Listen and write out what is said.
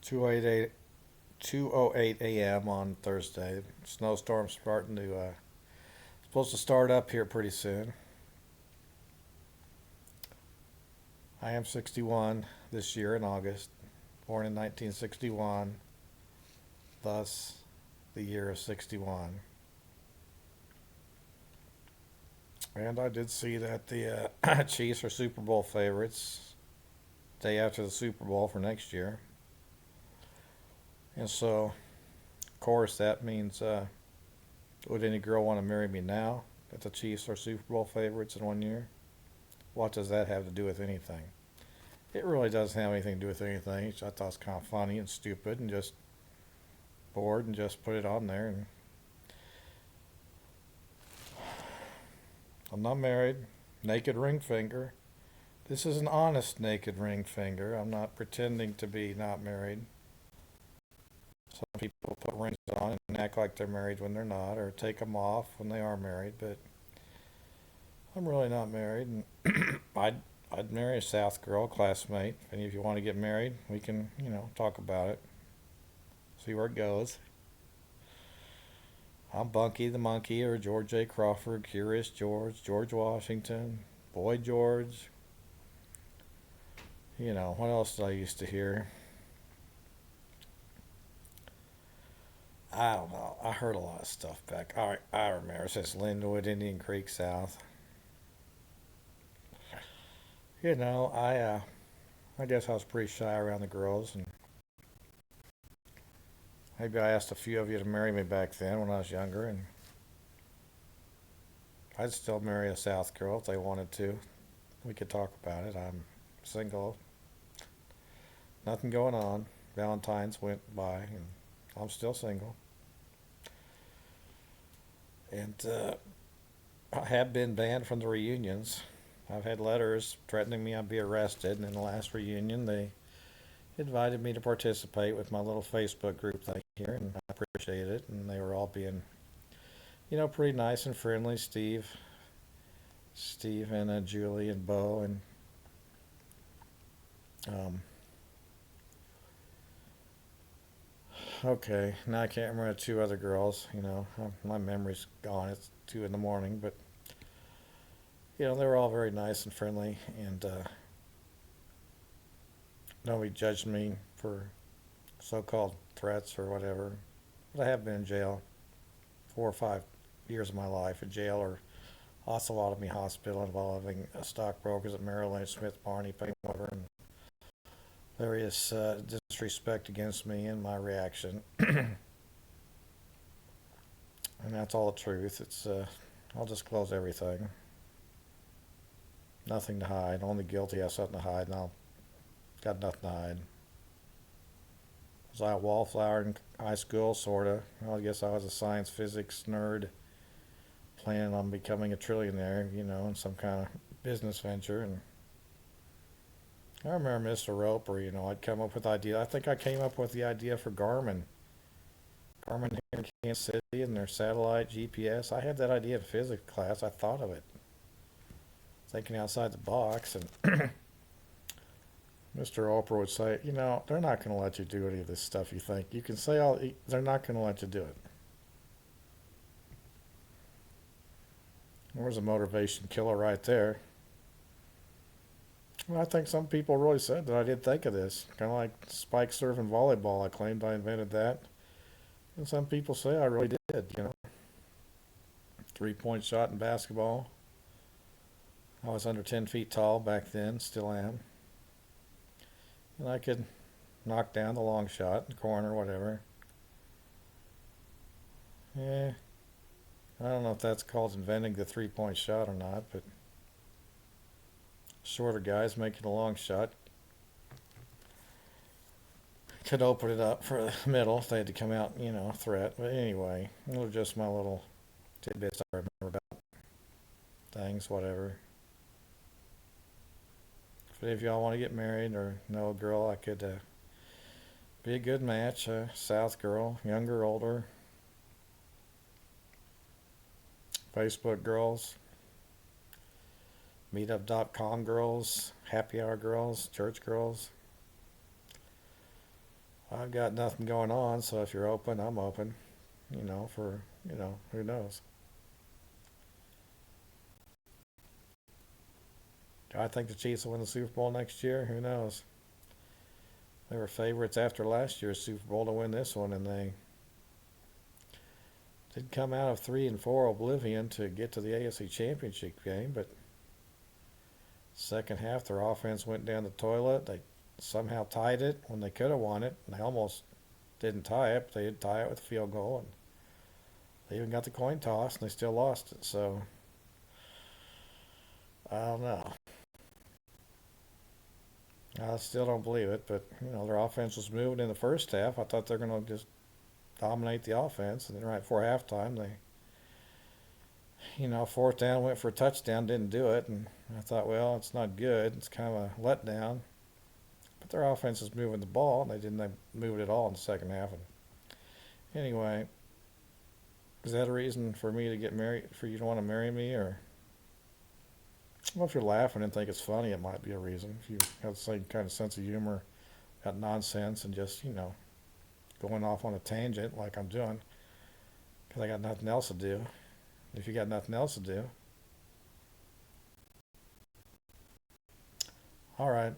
2:08 2:08 a.m. on Thursday. Snowstorm's starting to supposed to start up here pretty soon. I am 61 this year in August, born in 1961, thus the year of 61. And I did see that the Chiefs are Super Bowl favorites day after the Super Bowl for next year. And so, of course, that means would any girl want to marry me now that the Chiefs are Super Bowl favorites in 1 year? What does that have to do with anything? It really doesn't have anything to do with anything. I thought it was kind of funny and stupid and just bored and just put it on there. And I'm not married. Naked ring finger. This is an honest naked ring finger. I'm not pretending to be not married. Some people put rings on and act like they're married when they're not, or take them off when they are married, but I'm really not married. And I'd marry a South girl, classmate. If any of you want to get married, we can, talk about it, see where it goes. I'm Bunky the Monkey or George J. Crawford, Curious George, George Washington, Boy George. What else did I used to hear? I don't know. I heard a lot of stuff back. I remember it says Linwood, Indian Creek, South. I guess I was pretty shy around the girls, and maybe I asked a few of you to marry me back then when I was younger, and I'd still marry a South girl if they wanted to. We could talk about it. I'm single, nothing going on. Valentine's went by, and I'm still single. And I have been banned from the reunions. I've had letters threatening me I'd be arrested, and in the last reunion, they invited me to participate with my little Facebook group thing here, and I appreciate it. And they were all being, pretty nice and friendly. Steve and Julie and Bo, and um, okay, now I can't remember the two other girls. My memory's gone. It's 2 in the morning, but they were all very nice and friendly, and nobody judged me for so-called threats or whatever. But I have been in jail 4 or 5 years of my life in jail or Osawatomie Hospital involving stockbrokers at Merrill Lynch, Smith Barney, Payne-Webber, and various disrespect against me and my reaction. And that's all the truth. I'll disclose everything. Nothing to hide. Only guilty has something to hide, and I'll got nothing to hide. Was I a wallflower in high school? Sorta. Well, I guess I was a science physics nerd planning on becoming a trillionaire, in some kind of business venture. And I remember Mr. Roper, I'd come up with ideas. I think I came up with the idea for Garmin. Garmin here in Kansas City and their satellite GPS. I had that idea in physics class. I thought of it. Thinking outside the box. And Mr. Oprah would say, they're not going to let you do any of this stuff you think. You can say they're not going to let you do it. There was a motivation killer right there. Well, I think some people really said that I did think of this. Kind of like spike surfing volleyball. I claimed I invented that. And some people say I really did. 3-point shot in basketball. I was under 10 feet tall back then, still am. And I could knock down the long shot in the corner, whatever. Yeah, I don't know if that's called inventing the 3-point shot or not, but shorter guys making a long shot could open it up for the middle if they had to come out, threat. But anyway, those are just my little tidbits I remember about things, whatever. If any of y'all want to get married or know a girl, I could be a good match. South girl, younger, older. Facebook girls, meetup.com girls, happy hour girls, church girls. I've got nothing going on, so if you're open, I'm open. For, who knows? Do I think the Chiefs will win the Super Bowl next year? Who knows? They were favorites after last year's Super Bowl to win this one, and they did come out of 3-4 oblivion to get to the AFC Championship game, but second half their offense went down the toilet. They somehow tied it when they could have won it. They almost didn't tie it, but they did tie it with a field goal, and they even got the coin toss, and they still lost it. So I don't know. I still don't believe it, but their offense was moving in the first half. I thought they're going to just dominate the offense, and then right before halftime, they, fourth down went for a touchdown, didn't do it, and I thought, well, it's not good. It's kind of a letdown. But their offense is moving the ball, and they didn't move it at all in the second half. And anyway, is that a reason for me to get married? For you to want to marry me, or well, if you're laughing and think it's funny, it might be a reason. If you have the same kind of sense of humor, got nonsense, and just going off on a tangent like I'm doing, because I got nothing else to do. If you got nothing else to do, all right.